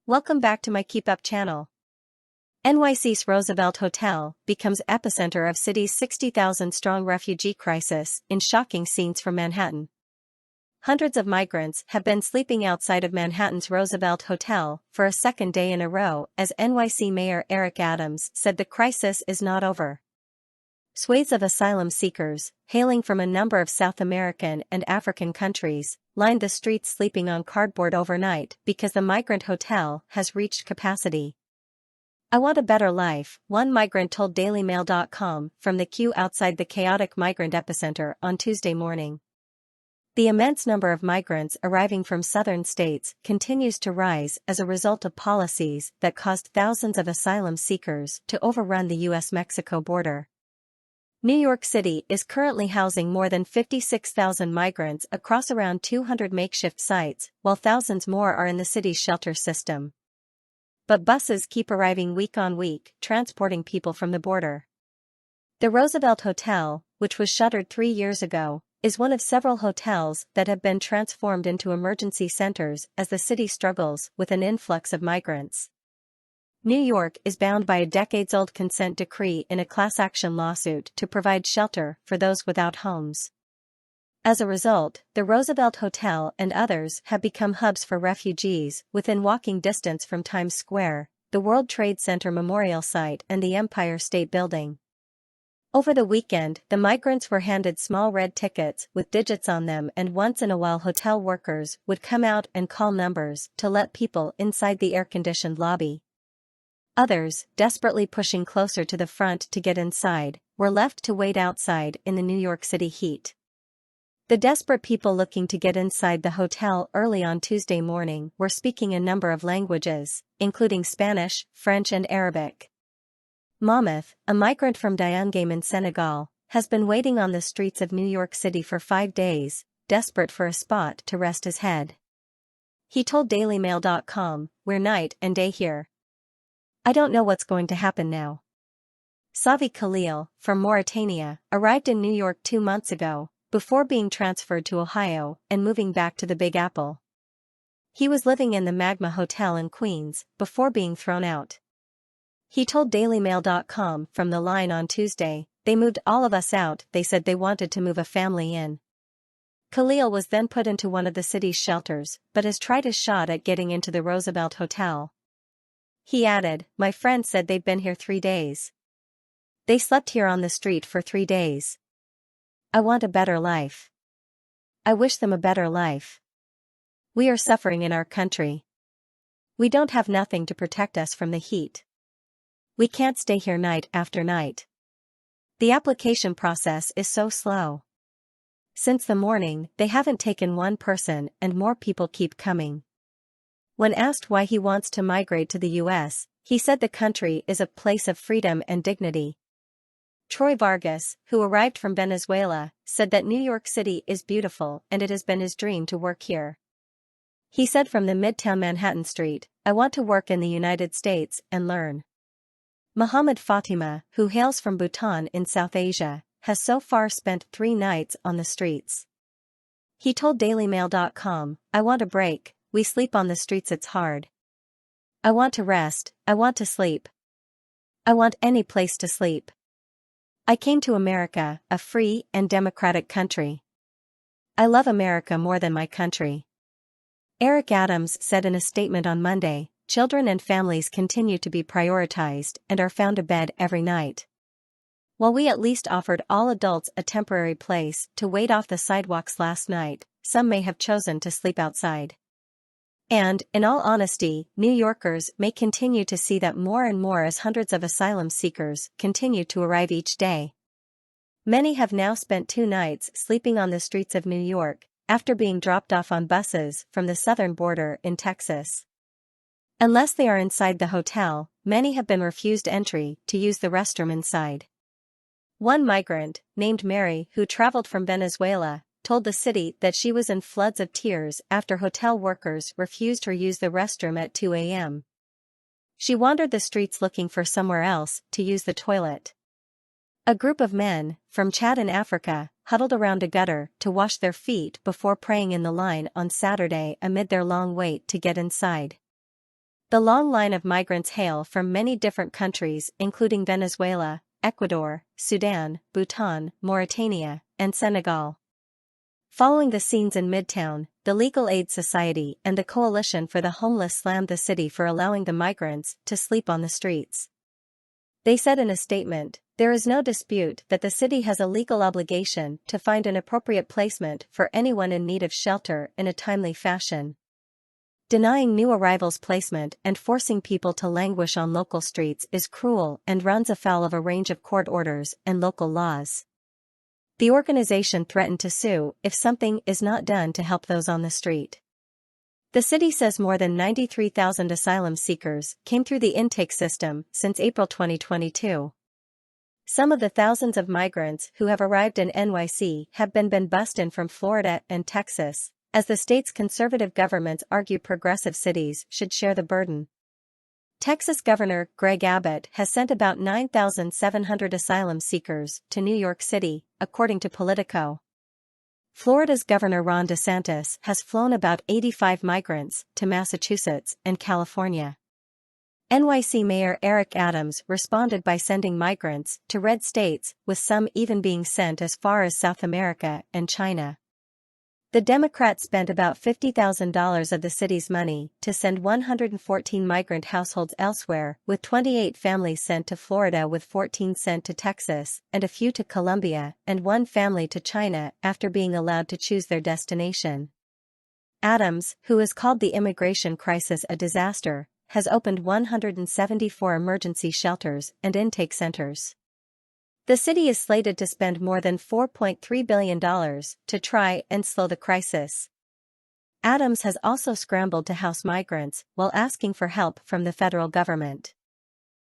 Welcome back to my KEEPUP channel. NYC's Roosevelt Hotel becomes epicenter of city's 60,000-strong refugee crisis in shocking scenes from Manhattan. Hundreds of migrants have been sleeping outside of Manhattan's Roosevelt Hotel for a second day in a row as NYC Mayor Eric Adams said the crisis is not over. Swathes of asylum seekers, hailing from a number of South American and African countries, lined the streets sleeping on cardboard overnight because the migrant hotel has reached capacity. "I want a better life," one migrant told DailyMail.com from the queue outside the chaotic migrant epicenter on Tuesday morning. The immense number of migrants arriving from southern states continues to rise as a result of policies that caused thousands of asylum seekers to overrun the U.S.-Mexico border. New York City is currently housing more than 56,000 migrants across around 200 makeshift sites, while thousands more are in the city's shelter system. But buses keep arriving week on week, transporting people from the border. The Roosevelt Hotel, which was shuttered 3 years ago, is one of several hotels that have been transformed into emergency centers as the city struggles with an influx of migrants. New York is bound by a decades-old consent decree in a class action lawsuit to provide shelter for those without homes. As a result, the Roosevelt Hotel and others have become hubs for refugees within walking distance from Times Square, the World Trade Center Memorial Site and the Empire State Building. Over the weekend, the migrants were handed small red tickets with digits on them, and once in a while hotel workers would come out and call numbers to let people inside the air-conditioned lobby. Others, desperately pushing closer to the front to get inside, were left to wait outside in the New York City heat. The desperate people looking to get inside the hotel early on Tuesday morning were speaking a number of languages, including Spanish, French and Arabic. Mohamed, a migrant from Diangame in Senegal, has been waiting on the streets of New York City for 5 days, desperate for a spot to rest his head. He told DailyMail.com, "We're night and day here. I don't know what's going to happen now." Savi Khalil, from Mauritania, arrived in New York 2 months ago, before being transferred to Ohio and moving back to the Big Apple. He was living in the Magma Hotel in Queens before being thrown out. He told DailyMail.com from the line on Tuesday, "They moved all of us out. They said they wanted to move a family in." Khalil was then put into one of the city's shelters, but has tried his shot at getting into the Roosevelt Hotel. He added, "My friend said they'd been here 3 days. They slept here on the street for 3 days. I want a better life. I wish them a better life. We are suffering in our country. We don't have nothing to protect us from the heat. We can't stay here night after night. The application process is so slow. Since the morning, they haven't taken one person and more people keep coming." When asked why he wants to migrate to the U.S., he said the country is a place of freedom and dignity. Troy Vargas, who arrived from Venezuela, said that New York City is beautiful and it has been his dream to work here. He said from the Midtown Manhattan street, "I want to work in the United States and learn." Muhammad Fatima, who hails from Bhutan in South Asia, has so far spent 3 nights on the streets. He told DailyMail.com, "I want a break. We sleep on the streets, it's hard. I want to rest, I want to sleep. I want any place to sleep. I came to America, a free and democratic country. I love America more than my country." Eric Adams said in a statement on Monday, "Children and families continue to be prioritized and are found a bed every night. While we at least offered all adults a temporary place to wait off the sidewalks last night, some may have chosen to sleep outside. And, in all honesty, New Yorkers may continue to see that more and more as hundreds of asylum seekers continue to arrive each day. Many have now spent 2 nights sleeping on the streets of New York, after being dropped off on buses from the southern border in Texas. Unless they are inside the hotel, many have been refused entry to use the restroom inside. One migrant, named Mary, who traveled from Venezuela, told the city that she was in floods of tears after hotel workers refused her use the restroom at 2 a.m. She wandered the streets looking for somewhere else to use the toilet. A group of men, from Chad in Africa, huddled around a gutter to wash their feet before praying in the line on Saturday amid their long wait to get inside. The long line of migrants hail from many different countries including Venezuela, Ecuador, Sudan, Bhutan, Mauritania, and Senegal. Following the scenes in Midtown, the Legal Aid Society and the Coalition for the Homeless slammed the city for allowing the migrants to sleep on the streets. They said in a statement, "There is no dispute that the city has a legal obligation to find an appropriate placement for anyone in need of shelter in a timely fashion. Denying new arrivals placement and forcing people to languish on local streets is cruel and runs afoul of a range of court orders and local laws." The organization threatened to sue if something is not done to help those on the street. The city says more than 93,000 asylum seekers came through the intake system since April 2022. Some of the thousands of migrants who have arrived in NYC have been bussed in from Florida and Texas, as the state's conservative governments argue progressive cities should share the burden. Texas Governor Greg Abbott has sent about 9,700 asylum seekers to New York City, according to Politico. Florida's Governor Ron DeSantis has flown about 85 migrants to Massachusetts and California. NYC Mayor Eric Adams responded by sending migrants to red states, with some even being sent as far as South America and China. The Democrats spent about $50,000 of the city's money to send 114 migrant households elsewhere, with 28 families sent to Florida, with 14 sent to Texas, and a few to Colombia, and one family to China after being allowed to choose their destination. Adams, who has called the immigration crisis a disaster, has opened 174 emergency shelters and intake centers. The city is slated to spend more than $4.3 billion to try and slow the crisis. Adams has also scrambled to house migrants while asking for help from the federal government.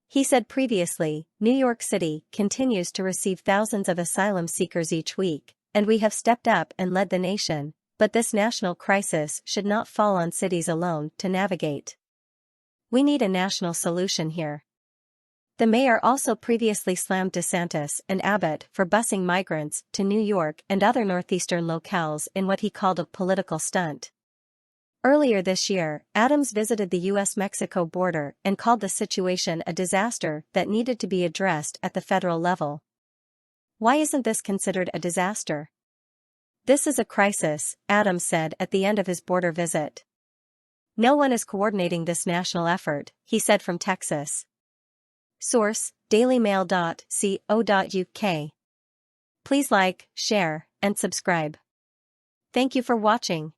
He said previously, "New York City continues to receive thousands of asylum seekers each week, and we have stepped up and led the nation, but this national crisis should not fall on cities alone to navigate. We need a national solution here." The mayor also previously slammed DeSantis and Abbott for busing migrants to New York and other northeastern locales in what he called a political stunt. Earlier this year, Adams visited the U.S.-Mexico border and called the situation a disaster that needed to be addressed at the federal level. Why isn't this considered a disaster? "This is a crisis," Adams said at the end of his border visit. "No one is coordinating this national effort," he said from Texas. Source: dailymail.co.uk. Please like, share, and subscribe. Thank you for watching.